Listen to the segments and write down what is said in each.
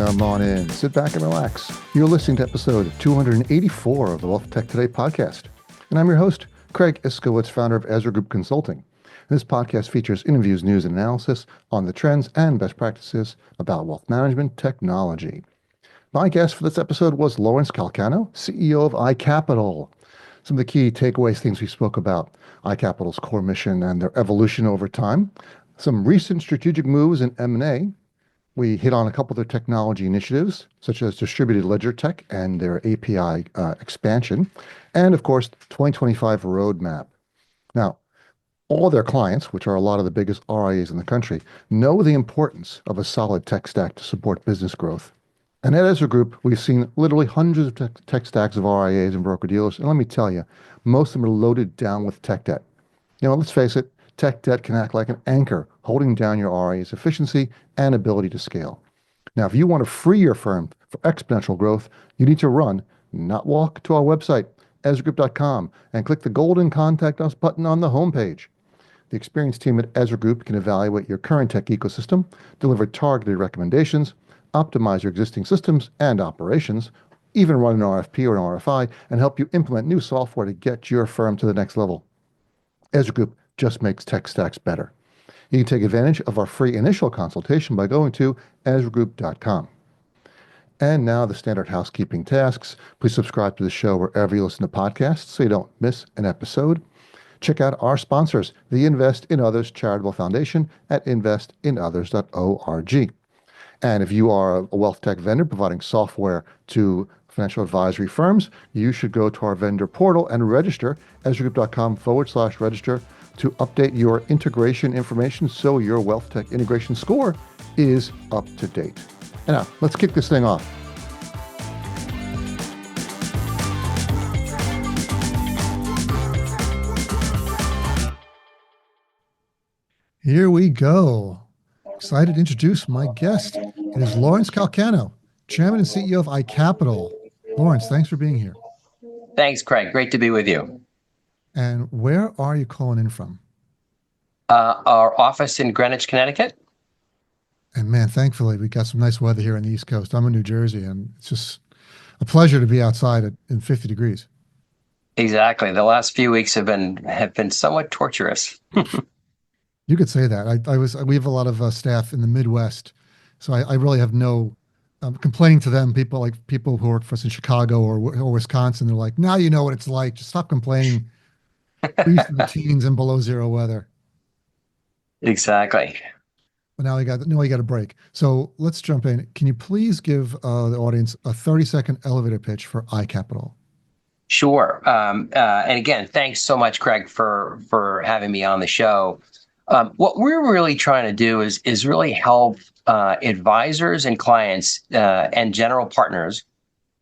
Come on in, sit back and relax. You're listening to episode 284 of the Wealth Tech Today podcast. And I'm your host, Craig Iskowitz, founder of Ezra Group Consulting. This podcast features interviews, news, and analysis on the trends and best practices about wealth management technology. My guest for this episode was Lawrence Calcano, CEO of iCapital. Some of the key takeaways, things we spoke about, iCapital's core mission and their evolution over time, some recent strategic moves in M&A. We hit on a couple of their technology initiatives, such as distributed ledger tech and their API expansion, and of course, the 2025 roadmap. Now, all their clients, which are a lot of the biggest RIAs in the country, know the importance of a solid tech stack to support business growth. And at Ezra Group, we've seen literally hundreds of tech stacks of RIAs and broker-dealers. And let me tell you, most of them are loaded down with tech debt. Let's face it, tech debt can act like an anchor, holding down your RIA's efficiency and ability to scale. Now, if you want to free your firm for exponential growth, you need to run, not walk, to our website, ezragroup.com, and click the golden Contact Us button on the homepage. The experienced team at Ezra Group can evaluate your current tech ecosystem, deliver targeted recommendations, optimize your existing systems and operations, even run an RFP or an RFI, and help you implement new software to get your firm to the next level. Ezra Group just makes tech stacks better. You can take advantage of our free initial consultation by going to ezragroup.com. And now the standard housekeeping tasks. Please subscribe to the show wherever you listen to podcasts so you don't miss an episode. Check out our sponsors, the Invest in Others Charitable Foundation at investinothers.org. And if you are a wealth tech vendor providing software to financial advisory firms, you should go to our vendor portal and register, ezragroup.com/register, to update your integration information so your wealth tech integration score is up to date. And now, let's kick this thing off. Here we go. Excited to introduce my guest. It is Lawrence Calcano, Chairman and CEO of iCapital. Lawrence, thanks for being here. Thanks, Craig. Great to be with you. And where are you calling in from? Our office in Greenwich, Connecticut. And man, thankfully, we got some nice weather here on the East Coast. I'm in New Jersey, and it's just a pleasure to be outside in 50 degrees. Exactly. The last few weeks have been somewhat torturous. You could say that. We have a lot of staff in the Midwest, so I really have no complaining to them. People who work for us in Chicago or Wisconsin, they're like, now you know what it's like. Just stop complaining. We're used to the teens and below zero weather. Exactly. But now you got a break. So let's jump in. Can you please give the audience a 30-second elevator pitch for iCapital? Sure. And again, thanks so much, Craig, for having me on the show. What we're really trying to do is really help advisors and clients and general partners,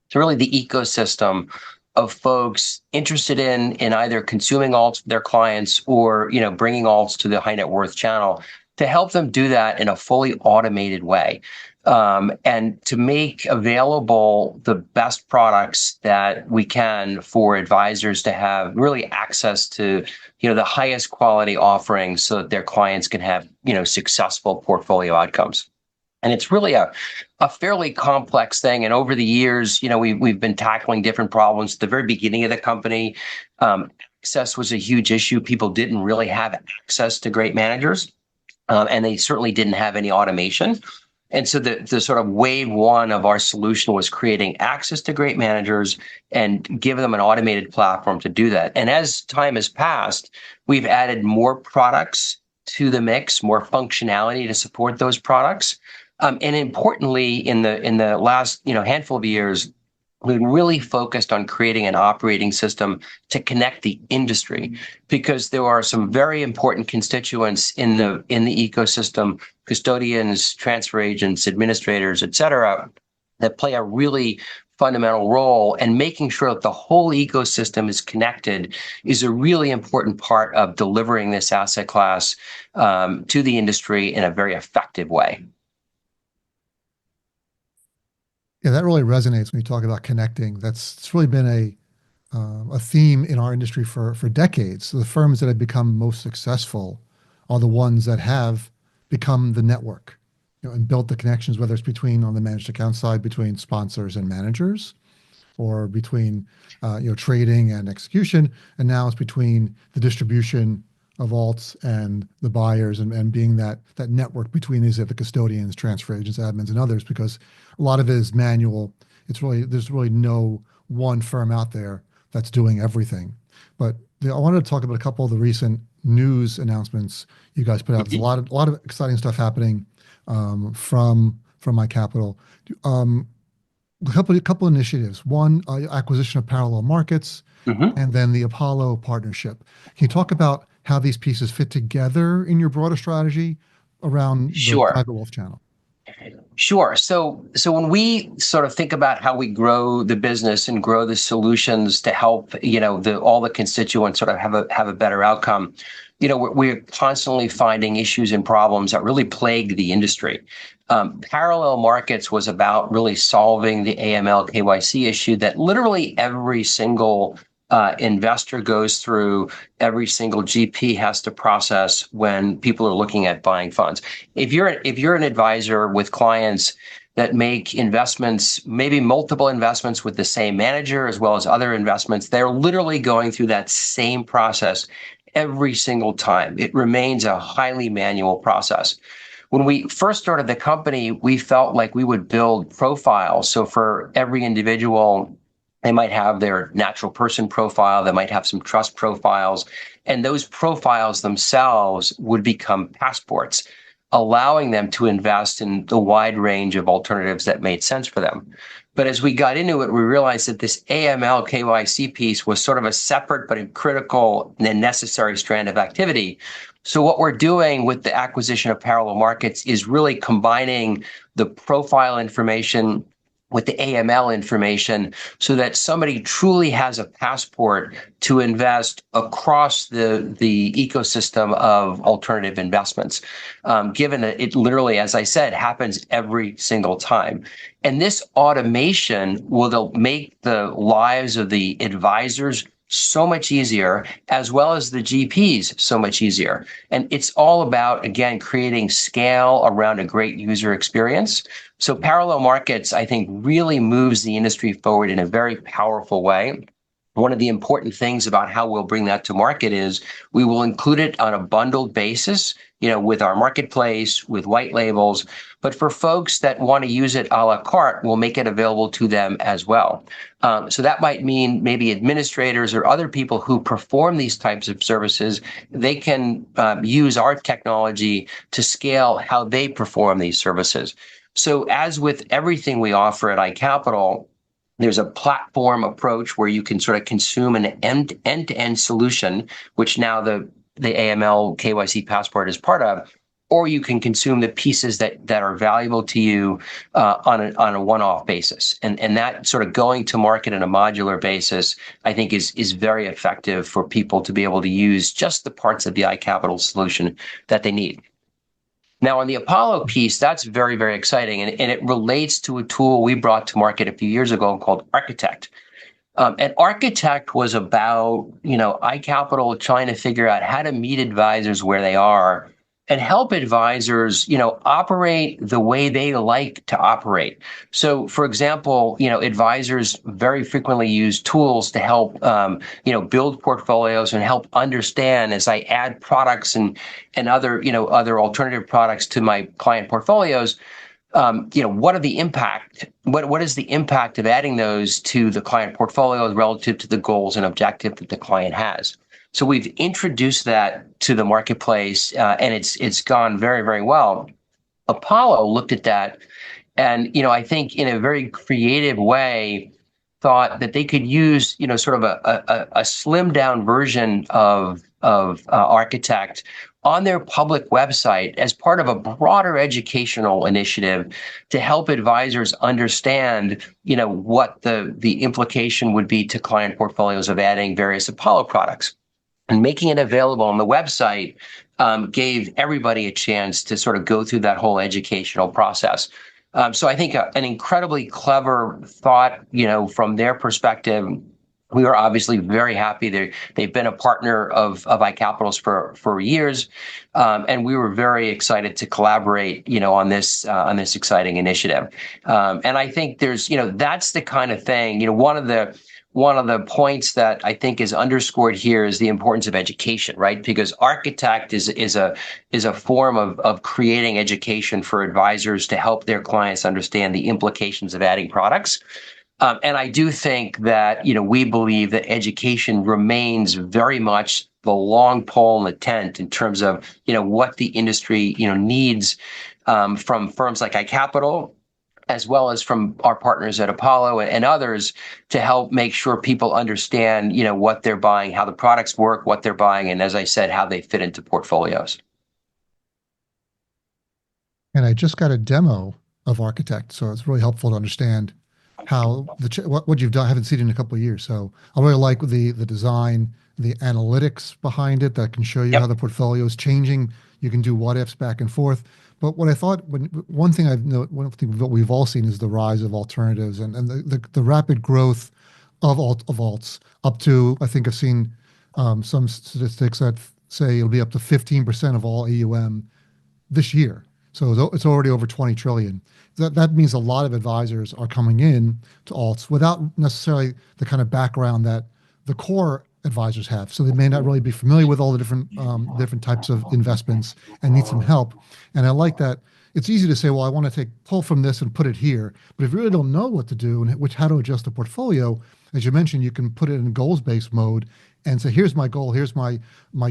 so really the ecosystem of folks interested in either consuming alts for their clients or bringing alts to the high net worth channel, to help them do that in a fully automated way. And to make available the best products that we can for advisors to have really access to, the highest quality offerings so that their clients can have, successful portfolio outcomes. And it's really a fairly complex thing. And over the years, we've been tackling different problems. At the very beginning of the company, access was a huge issue. People didn't really have access to great managers, and they certainly didn't have any automation. And so the sort of wave one of our solution was creating access to great managers and give them an automated platform to do that. And as time has passed, we've added more products to the mix, more functionality to support those products. And importantly, in the last handful of years, we really focused on creating an operating system to connect the industry, because there are some very important constituents in the ecosystem, custodians, transfer agents, administrators, et cetera, that play a really fundamental role. And making sure that the whole ecosystem is connected is a really important part of delivering this asset class to the industry in a very effective way. Yeah, that really resonates when you talk about connecting. It's really been a theme in our industry for decades. So the firms that have become most successful are the ones that have become the network. and built the connections, whether it's between on the managed account side between sponsors and managers, or between trading and execution, and now it's between the distribution of alts and the buyers, and being that network between these the custodians, transfer agents, admins, and others, because a lot of it is manual. There's really no one firm out there that's doing everything. But I wanted to talk about a couple of the recent news announcements you guys put out. There's a lot of exciting stuff happening from iCapital. Um, a couple initiatives. One, acquisition of parallel markets, Mhm. and then the Apollo partnership. Can you talk about how these pieces fit together in your broader strategy around the Sure. private wealth channel? Sure. So when we sort of think about how we grow the business and grow the solutions to help, all the constituents sort of have a better outcome, we're constantly finding issues and problems that really plague the industry. Parallel markets was about really solving the AML KYC issue that literally every single investor goes through, every single GP has to process when people are looking at buying funds. If you're an advisor with clients that make investments, maybe multiple investments with the same manager as well as other investments, they're literally going through that same process every single time. It remains a highly manual process. When we first started the company, we felt like we would build profiles. So for every individual, they might have their natural person profile, they might have some trust profiles, and those profiles themselves would become passports, allowing them to invest in the wide range of alternatives that made sense for them. But as we got into it, we realized that this AML KYC piece was sort of a separate but a critical and necessary strand of activity. So what we're doing with the acquisition of parallel markets is really combining the profile information with the AML information so that somebody truly has a passport to invest across the ecosystem of alternative investments, given that it literally, as I said, happens every single time. And this automation will make the lives of the advisors so much easier, as well as the GPs so much easier. And it's all about, again, creating scale around a great user experience. So parallel markets, I think, really moves the industry forward in a very powerful way. One of the important things about how we'll bring that to market is we will include it on a bundled basis, with our marketplace, with white labels. But for folks that want to use it a la carte, we'll make it available to them as well. So that might mean maybe administrators or other people who perform these types of services, they can use our technology to scale how they perform these services. So as with everything we offer at iCapital, there's a platform approach where you can sort of consume an end-to-end solution, which now the AML KYC passport is part of, or you can consume the pieces that are valuable to you on a one-off basis. And that sort of going to market on a modular basis, I think is very effective for people to be able to use just the parts of the iCapital solution that they need. Now, on the Apollo piece, that's very, very exciting, and it relates to a tool we brought to market a few years ago called Architect. And Architect was about, iCapital trying to figure out how to meet advisors where they are and help advisors, operate the way they like to operate. So, for example, advisors very frequently use tools to help, build portfolios and help understand as I add products and other alternative products to my client portfolios. What are the impact? What is the impact of adding those to the client portfolio relative to the goals and objective that the client has? So we've introduced that to the marketplace, and it's gone very, very well. Apollo looked at that, and I think in a very creative way, thought that they could use sort of a slimmed down version of Architect on their public website as part of a broader educational initiative to help advisors understand, what the implication would be to client portfolios of adding various Apollo products. And making it available on the website gave everybody a chance to sort of go through that whole educational process. So I think an incredibly clever thought, from their perspective, We are obviously very happy. They've been a partner of iCapital's for years, and we were very excited to collaborate, on this exciting initiative. And I think there's, that's the kind of thing. One of the points that I think is underscored here is the importance of education, right? Because architect is a form of creating education for advisors to help their clients understand the implications of adding products. And I do think that, we believe that education remains very much the long pole in the tent in terms of, what the industry, needs from firms like iCapital, as well as from our partners at Apollo and others, to help make sure people understand, what they're buying, how the products work, what they're buying, and as I said, how they fit into portfolios. And I just got a demo of Architect, so it's really helpful to understand how what you've done. I haven't seen it in a couple of years, so I really like the design, the analytics behind it that can show you how Yep. the portfolio is changing. You can do what ifs back and forth. But what I thought, one thing one thing that we've all seen is the rise of alternatives and the rapid growth of alts up to, I think I've seen some statistics that say it'll be up to 15% of all AUM this year. So it's already over 20 trillion. That means a lot of advisors are coming in to alts without necessarily the kind of background that the core advisors have. So they may not really be familiar with all the different types of investments and need some help. And I like that it's easy to say, well, I want to pull from this and put it here. But if you really don't know what to do and how to adjust the portfolio, as you mentioned, you can put it in goals-based mode and say, here's my goal, here's my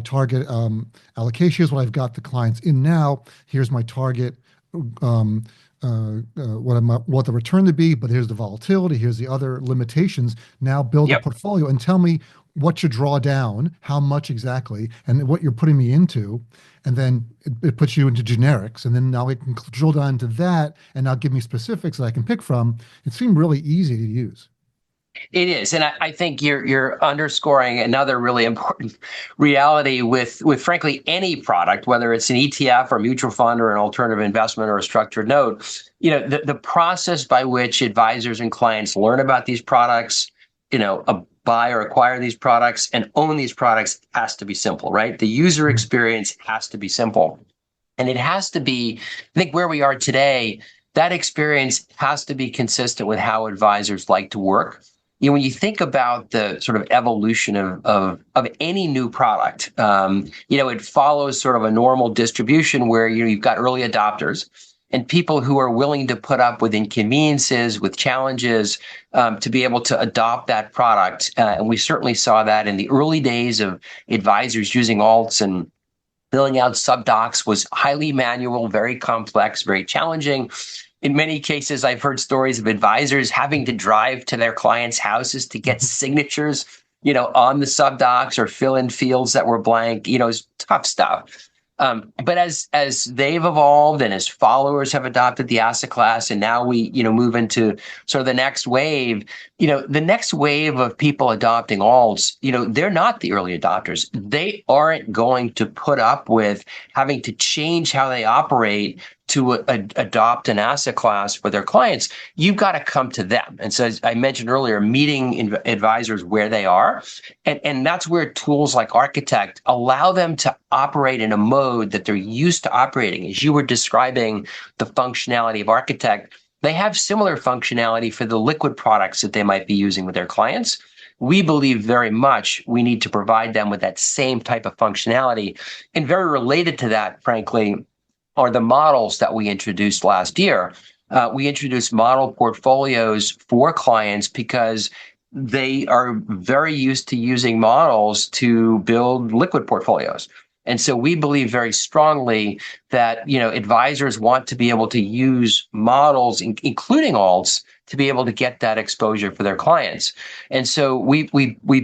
target allocation, here's what I've got the clients in now, here's my target, what the return to be, but here's the volatility, here's the other limitations. Now build a Yep. portfolio and tell me what you draw down, how much exactly, and what you're putting me into. And then it puts you into generics. And then now it can drill down into that and now give me specifics that I can pick from. It seemed really easy to use. It is, and I think you're underscoring another really important reality with frankly any product, whether it's an ETF or mutual fund or an alternative investment or a structured note. The process by which advisors and clients learn about these products, buy or acquire these products and own these products has to be simple, right? The user experience has to be simple, and it has to be. I think where we are today, that experience has to be consistent with how advisors like to work. When you think about the sort of evolution of any new product, it follows sort of a normal distribution where you've got early adopters and people who are willing to put up with inconveniences, with challenges, to be able to adopt that product. And we certainly saw that in the early days of advisors using alts, and filling out subdocs was highly manual, very complex, very challenging. In many cases, I've heard stories of advisors having to drive to their clients' houses to get signatures, on the subdocs or fill in fields that were blank. It's tough stuff. But as they've evolved and as followers have adopted the asset class, and now we, move into sort of the next wave, the next wave of people adopting alts, they're not the early adopters. They aren't going to put up with having to change how they operate to adopt an asset class for their clients. You've got to come to them. And so, as I mentioned earlier, meeting advisors where they are. And that's where tools like Architect allow them to operate in a mode that they're used to operating. As you were describing the functionality of Architect, they have similar functionality for the liquid products that they might be using with their clients. We believe very much we need to provide them with that same type of functionality. And very related to that, frankly, are the models that we introduced last year. We introduced model portfolios for clients because they are very used to using models to build liquid portfolios. And so we believe very strongly that, advisors want to be able to use models, including alts, to be able to get that exposure for their clients. And so we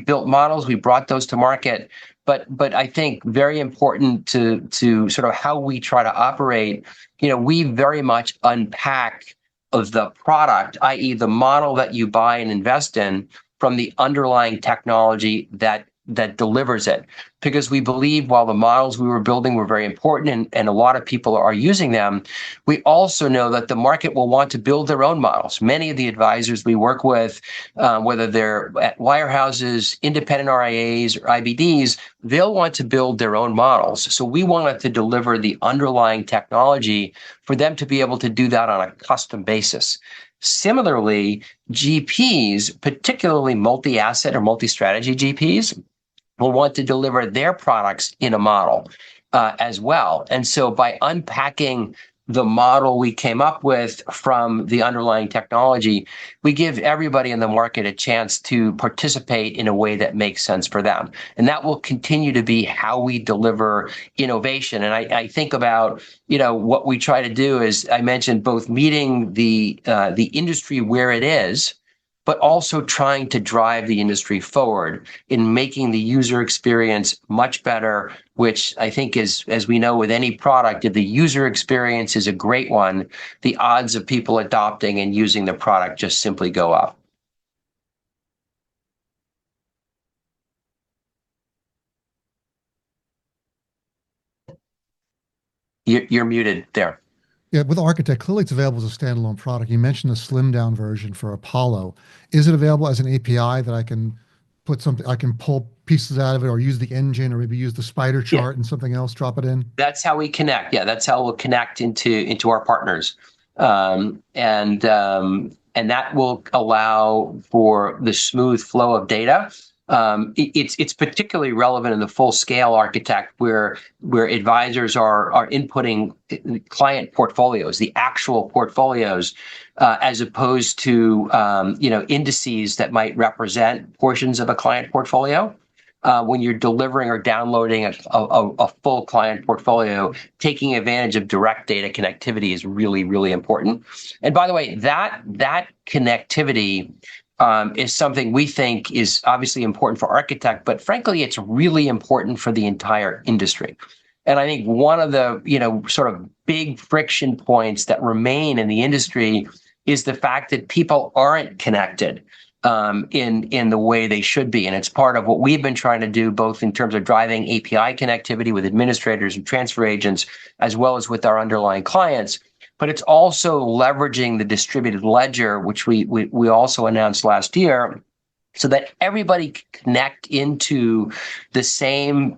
built models, we brought those to market. But I think very important to sort of how we try to operate, we very much unpack of the product, i.e. the model that you buy and invest in, from the underlying technology that that delivers it, because we believe while the models we were building were very important and a lot of people are using them, we also know that the market will want to build their own models. Many of the advisors we work with, whether they're at wirehouses, independent RIAs, or IBDs, they'll want to build their own models. So we wanted to deliver the underlying technology for them to be able to do that on a custom basis. Similarly, GPs, particularly multi-asset or multi-strategy GPs, will want to deliver their products in a model as well. And so by unpacking the model we came up with from the underlying technology, we give everybody in the market a chance to participate in a way that makes sense for them. And that will continue to be how we deliver innovation. And I think about, what we try to do is, I mentioned both meeting the industry where it is, but also trying to drive the industry forward in making the user experience much better, which I think is, as we know with any product, if the user experience is a great one, the odds of people adopting and using the product just simply go up. You're muted there. Yeah, with Architect, clearly it's available as a standalone product. You mentioned the slimmed down version for Apollo. Is it available as an API that I can pull pieces out of it, or use the engine, or maybe use the spider chart and something else, drop it in? That's how we connect. Yeah, that's how we'll connect into our partners. And that will allow for the smooth flow of data. It's particularly relevant in the full scale Architect, where advisors are inputting client portfolios, the actual portfolios, as opposed to indices that might represent portions of a client portfolio. When you're delivering or downloading a full client portfolio, taking advantage of direct data connectivity is really, really important. And by the way, that connectivity is something we think is obviously important for Architect, but frankly, it's really important for the entire industry. And I think one of the sort of big friction points that remain in the industry is the fact that people aren't connected in the way they should be. And it's part of what we've been trying to do, both in terms of driving API connectivity with administrators and transfer agents, as well as with our underlying clients. But it's also leveraging the distributed ledger, which we also announced last year, so that everybody can connect into the same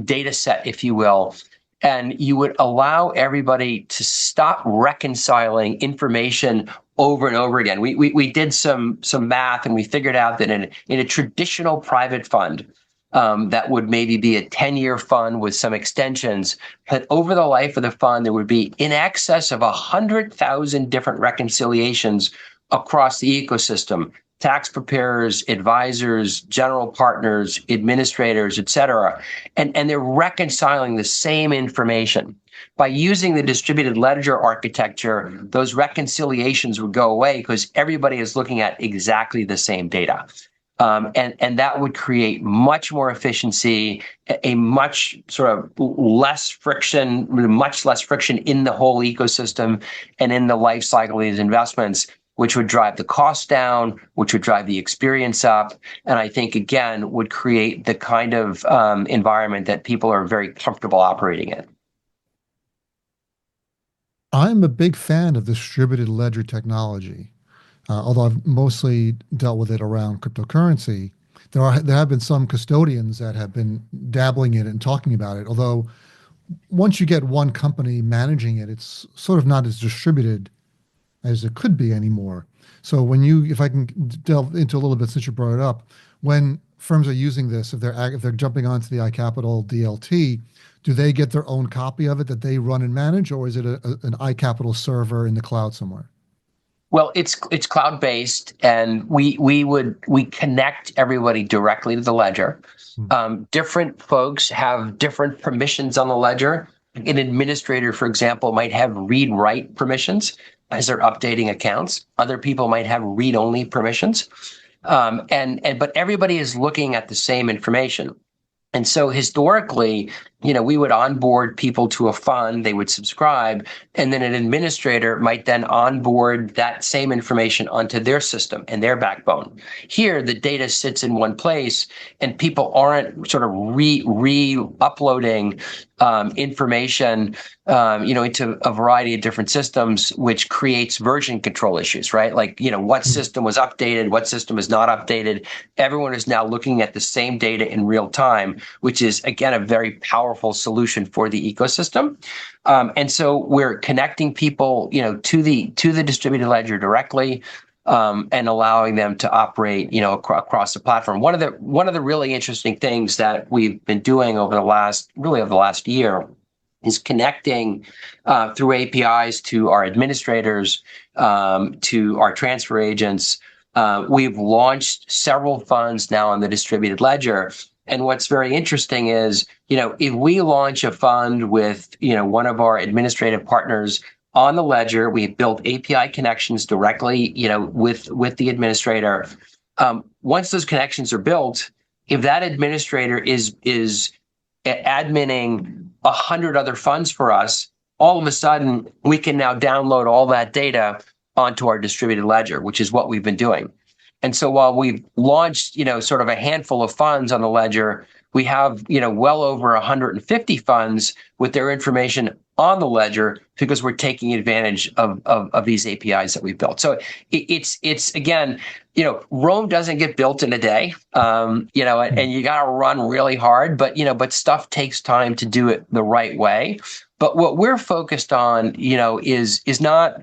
data set, if you will. And you would allow everybody to stop reconciling information over and over again. We did some math, and we figured out that in a traditional private fund, that would maybe be a 10-year fund with some extensions, but over the life of the fund, there would be in excess of 100,000 different reconciliations across the ecosystem: tax preparers, advisors, general partners, administrators, et cetera. And they're reconciling the same information. By using the distributed ledger architecture, those reconciliations would go away because everybody is looking at exactly the same data. And that would create much more efficiency, a much sort of less friction in the whole ecosystem and in the life cycle of these investments, which would drive the cost down, which would drive the experience up, and I think, again, would create the kind of environment that people are very comfortable operating in. I'm a big fan of distributed ledger technology. Although I've mostly dealt with it around cryptocurrency, there have been some custodians that have been dabbling in it and talking about it. Although once you get one company managing it, it's sort of not as distributed as it could be anymore. So if I can delve into a little bit, since you brought it up, when firms are using this, if they're jumping onto the iCapital DLT, do they get their own copy of it that they run and manage, or is it an iCapital server in the cloud somewhere? Well, it's cloud-based, and we connect everybody directly to the ledger. Different folks have different permissions on the ledger. An administrator, for example, might have read-write permissions as they're updating accounts. Other people might have read-only permissions. But everybody is looking at the same information. And so historically, we would onboard people to a fund, they would subscribe, and then an administrator might then onboard that same information onto their system and their backbone. Here, the data sits in one place, and people aren't sort of re-uploading information, into a variety of different systems, which creates version control issues, right? Like, what system was updated, what system is not updated. Everyone is now looking at the same data in real time, which is, again, a very powerful solution for the ecosystem. And so we're connecting people, to the distributed ledger directly, and allowing them to operate, across the platform. One of the really interesting things that we've been doing over the last year is connecting through APIs to our administrators, to our transfer agents. We've launched several funds now on the distributed ledger. And what's very interesting is, if we launch a fund with, one of our administrative partners on the ledger, we've built API connections directly, with the administrator. Once those connections are built, if that administrator is adminning 100 other funds for us, all of a sudden we can now download all that data onto our distributed ledger, which is what we've been doing. And so while we've launched, sort of a handful of funds on the ledger, we have, well over 150 funds with their information on the ledger because we're taking advantage of these APIs that we've built. So it's again, Rome doesn't get built in a day, and you got to run really hard, but stuff takes time to do it the right way. But what we're focused on, is not,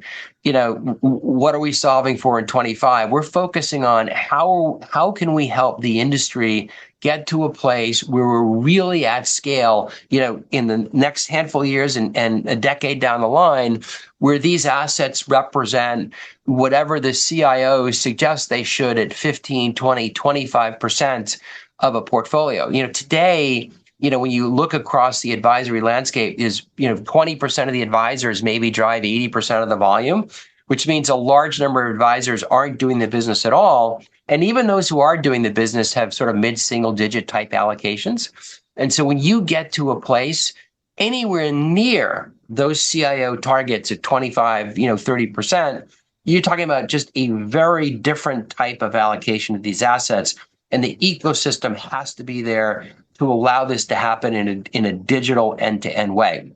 what are we solving for in 25? We're focusing on how can we help the industry get to a place where we're really at scale, in the next handful of years and a decade down the line, where these assets represent whatever the CIO suggests they should at 15, 20, 25% of a portfolio. Today, when you look across the advisory landscape, is 20% of the advisors maybe drive 80% of the volume, which means a large number of advisors aren't doing the business at all. And even those who are doing the business have sort of mid-single digit type allocations. And so when you get to a place anywhere near those CIO targets at 25, 30%, you're talking about just a very different type of allocation of these assets. And the ecosystem has to be there to allow this to happen in a digital end-to-end way.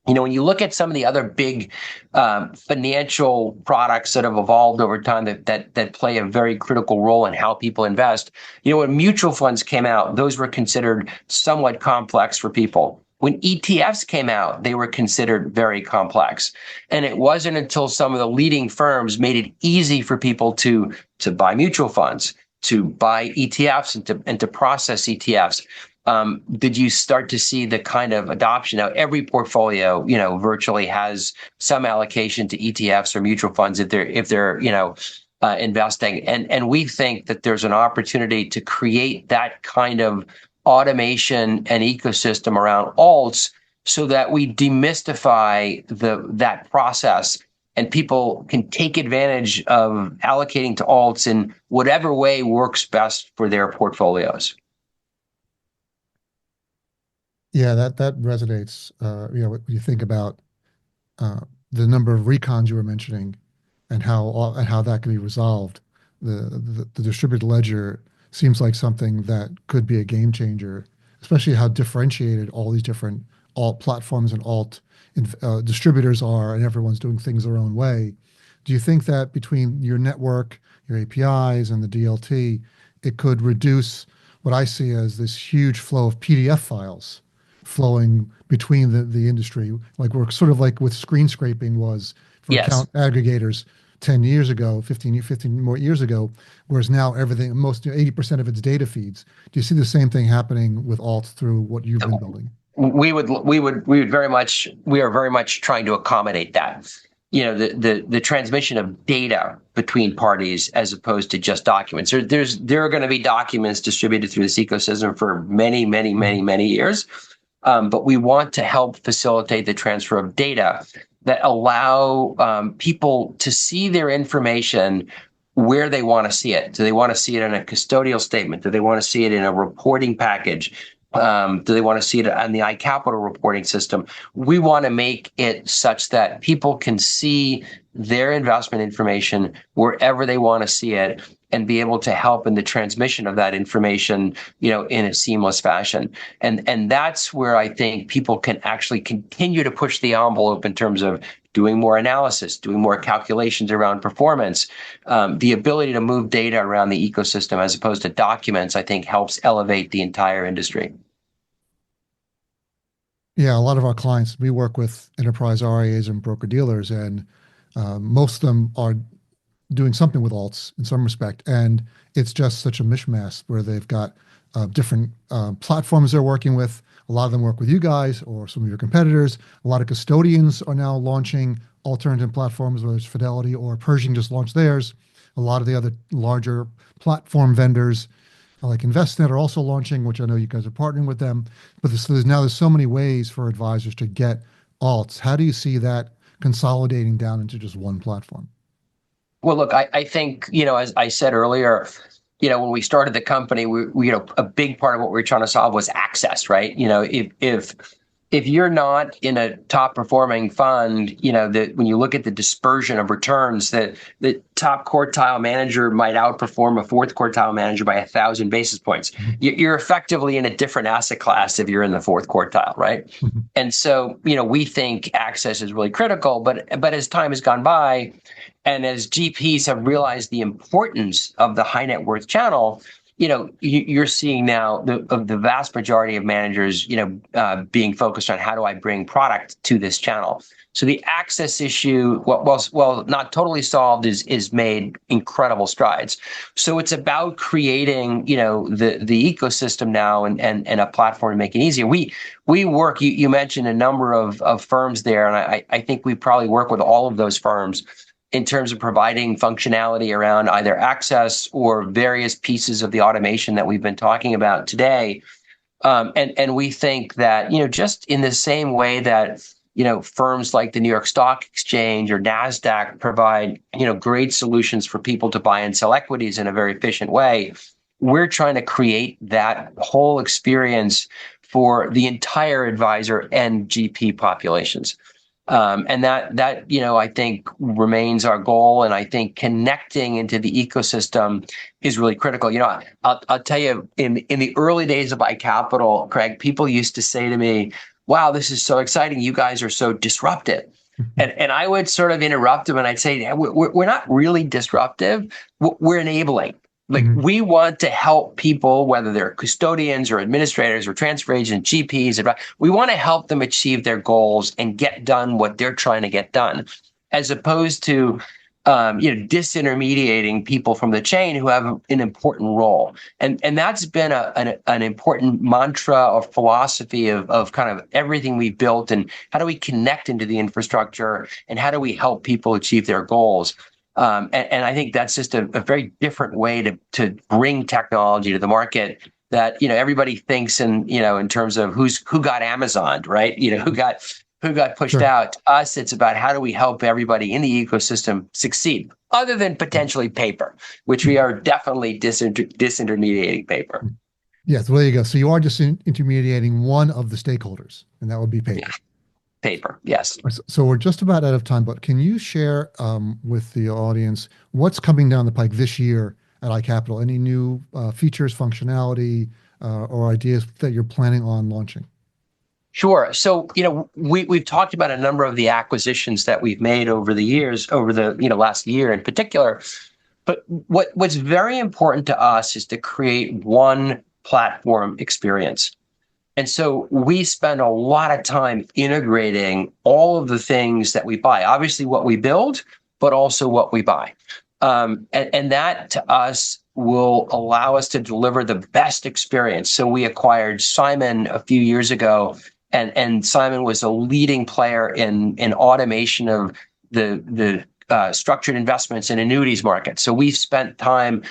When you look at some of the other big financial products that have evolved over time that play a very critical role in how people invest, when mutual funds came out, those were considered somewhat complex for people. When ETFs came out, they were considered very complex. And it wasn't until some of the leading firms made it easy for people to buy mutual funds, to buy ETFs and to process ETFs. Did you start to see the kind of adoption? Now, every portfolio, virtually has some allocation to ETFs or mutual funds if they're investing. And we think that there's an opportunity to create that kind of automation and ecosystem around alts so that we demystify that process and people can take advantage of allocating to alts in whatever way works best for their portfolios. Yeah, that resonates. When you think about the number of recons you were mentioning, and how that can be resolved, the distributed ledger seems like something that could be a game changer, especially how differentiated all these different alt platforms and alt distributors are, and everyone's doing things their own way. Do you think that between your network, your APIs, and the DLT, it could reduce what I see as this huge flow of PDF files flowing between the industry, like we're sort of like with screen scraping was for Yes. account aggregators 10 years ago, 15 more years ago, whereas now everything, 80% of its data feeds. Do you see the same thing happening with alts through what you've been building? We are very much trying to accommodate that. The transmission of data between parties as opposed to just documents. There are going to be documents distributed through this ecosystem for many, many, many, many years. But we want to help facilitate the transfer of data that allow people to see their information where they want to see it. Do they want to see it in a custodial statement? Do they want to see it in a reporting package? Do they want to see it on the iCapital reporting system? We want to make it such that people can see their investment information wherever they want to see it and be able to help in the transmission of that information, in a seamless fashion. And that's where I think people can actually continue to push the envelope in terms of doing more analysis, doing more calculations around performance. The ability to move data around the ecosystem as opposed to documents, I think, helps elevate the entire industry. Yeah, a lot of our clients, we work with enterprise RIAs and broker dealers, and most of them are doing something with alts in some respect. And it's just such a mishmash where they've got different platforms they're working with. A lot of them work with you guys or some of your competitors. A lot of custodians are now launching alternative platforms, whether it's Fidelity or Pershing just launched theirs. A lot of the other larger platform vendors like Investnet are also launching, which I know you guys are partnering with them. But there's so many ways for advisors to get alts. How do you see that consolidating down into just one platform? Well, look, I think, as I said earlier, when we started the company, we a big part of what we were trying to solve was access, right? If you're not in a top performing fund, that when you look at the dispersion of returns, that the top quartile manager might outperform a fourth quartile manager by 1,000 basis points. Mm-hmm. You're effectively in a different asset class if you're in the fourth quartile, right? Mm-hmm. And so, we think access is really critical, but as time has gone by, and as GPs have realized the importance of the high net worth channel, you're seeing now the vast majority of managers, being focused on how do I bring product to this channel. So the access issue, while not totally solved, is made incredible strides. So it's about creating, the ecosystem now and a platform to make it easier. We work. You mentioned a number of firms there, and I think we probably work with all of those firms in terms of providing functionality around either access or various pieces of the automation that we've been talking about today. And we think that, just in the same way that, firms like the New York Stock Exchange or NASDAQ provide, great solutions for people to buy and sell equities in a very efficient way, we're trying to create that whole experience for the entire advisor and GP populations. And that I think remains our goal. And I think connecting into the ecosystem is really critical. I'll tell you, in the early days of iCapital, Craig, people used to say to me, "Wow, this is so exciting. You guys are so disruptive." And I would sort of interrupt them and I'd say, we're not really disruptive. We're enabling. Like, we want to help people, whether they're custodians or administrators or transfer agents, GPs, we want to help them achieve their goals and get done what they're trying to get done, as opposed to, disintermediating people from the chain who have an important role. And that's been an important mantra or philosophy of kind of everything we've built, and how do we connect into the infrastructure and how do we help people achieve their goals. And I think that's just a very different way to bring technology to the market that, everybody thinks in terms of who got Amazoned, right? Who got pushed out. To us, it's about how do we help everybody in the ecosystem succeed, other than potentially paper, which we are definitely disintermediating paper. Yeah, so there you go. So you are just intermediating one of the stakeholders, and that would be paper. Yeah. Paper, yes. So we're just about out of time, but can you share with the audience what's coming down the pike this year at iCapital? Any new features, functionality, or ideas that you're planning on launching? Sure. So, we've talked about a number of the acquisitions that we've made over the years, over the last year in particular. But what's very important to us is to create one platform experience. And so we spend a lot of time integrating all of the things that we buy, obviously what we build, but also what we buy. And that to us will allow us to deliver the best experience. So we acquired Simon a few years ago, and Simon was a leading player in automation of the structured investments and annuities market. So we've spent time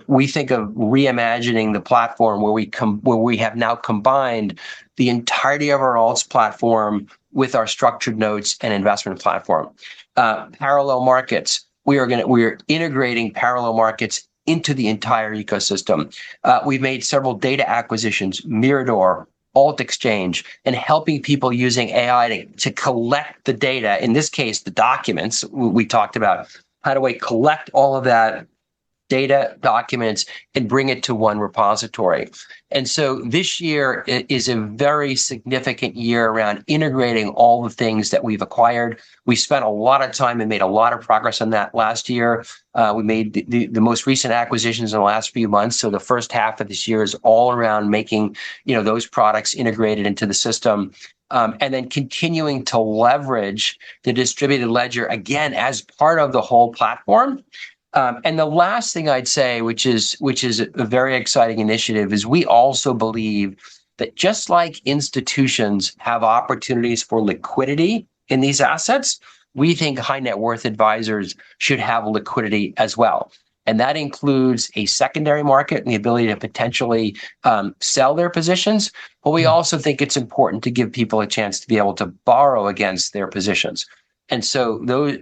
we think of reimagining the platform where we have now combined the entirety of our alts platform with our structured notes and investment platform. Parallel markets. We are integrating parallel markets into the entire ecosystem. We've made several data acquisitions, Mirador, Alt Exchange, and helping people using AI to collect the data. In this case, the documents we talked about. How do we collect all of that data, documents, and bring it to one repository? And so this year is a very significant year around integrating all the things that we've acquired. We spent a lot of time and made a lot of progress on that last year. We made the most recent acquisitions in the last few months. So the first half of this year is all around making, those products integrated into the system. And then continuing to leverage the distributed ledger again as part of the whole platform. And the last thing I'd say, which is a very exciting initiative, is we also believe that just like institutions have opportunities for liquidity in these assets, we think high net worth advisors should have liquidity as well. And that includes a secondary market and the ability to potentially sell their positions. But we also think it's important to give people a chance to be able to borrow against their positions. And so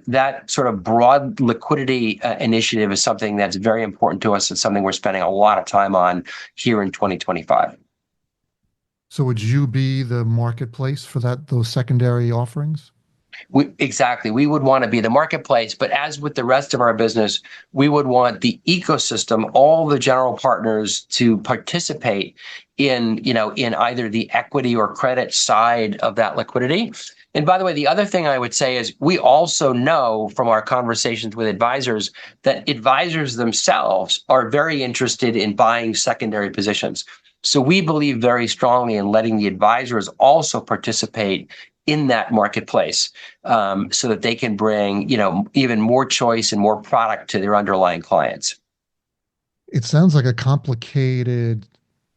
that sort of broad liquidity initiative is something that's very important to us. It's something we're spending a lot of time on here in 2025. So would you be the marketplace for those secondary offerings? Exactly. We would want to be the marketplace, but as with the rest of our business, we would want the ecosystem, all the general partners, to participate in either the equity or credit side of that liquidity. And by the way, the other thing I would say is we also know from our conversations with advisors that advisors themselves are very interested in buying secondary positions. So we believe very strongly in letting the advisors also participate in that marketplace, so that they can bring, even more choice and more product to their underlying clients. It sounds like a complicated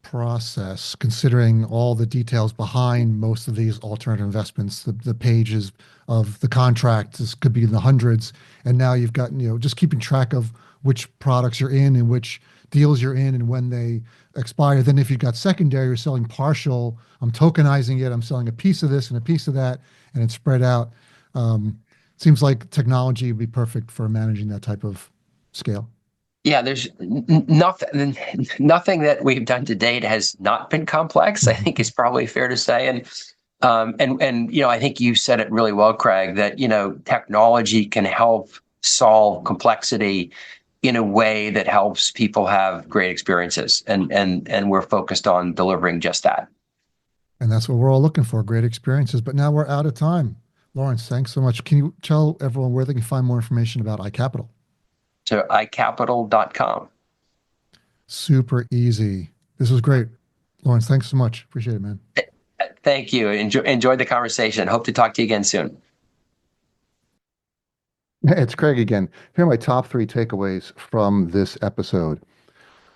process, considering all the details behind most of these alternative investments. The pages of the contracts could be in the hundreds, and now you've got just keeping track of which products you're in and which deals you're in and when they expire. Then if you've got secondary, you're selling partial. I'm tokenizing it. I'm selling a piece of this and a piece of that, and it's spread out. Seems like technology would be perfect for managing that type of scale. Yeah, there's nothing that we've done to date has not been complex, I think is probably fair to say. And I think you said it really well, Craig, that technology can help solve complexity in a way that helps people have great experiences, and we're focused on delivering just that. And that's what we're all looking for, great experiences. But now we're out of time. Lawrence, thanks so much. Can you tell everyone where they can find more information about iCapital? To iCapital.com. Super easy. This was great. Lawrence, thanks so much. Appreciate it, man. Thank you. Enjoyed the conversation. Hope to talk to you again soon. It's Craig again. Here are my top 3 takeaways from this episode.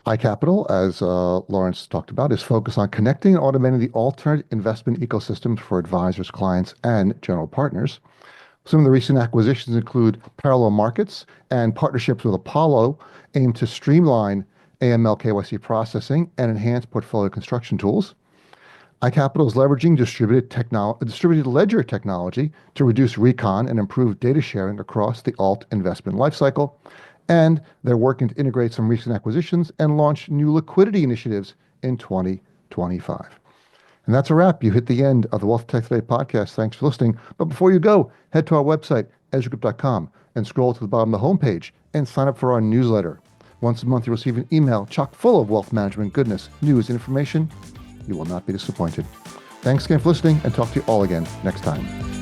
iCapital, as Lawrence talked about, is focused on connecting and automating the alternate investment ecosystems for advisors, clients, and general partners. Some of the recent acquisitions include parallel markets and partnerships with Apollo, aimed to streamline AML KYC processing and enhance portfolio construction tools. iCapital is leveraging distributed ledger technology to reduce recon and improve data sharing across the alt investment lifecycle. And they're working to integrate some recent acquisitions and launch new liquidity initiatives in 2025. And that's a wrap. You hit the end of the Wealth Tech Today podcast. Thanks for listening. But before you go, head to our website, ezragroup.com, and scroll to the bottom of the homepage and sign up for our newsletter. Once a month, you'll receive an email chock full of wealth management goodness, news, and information. You will not be disappointed. Thanks again for listening, and talk to you all again next time.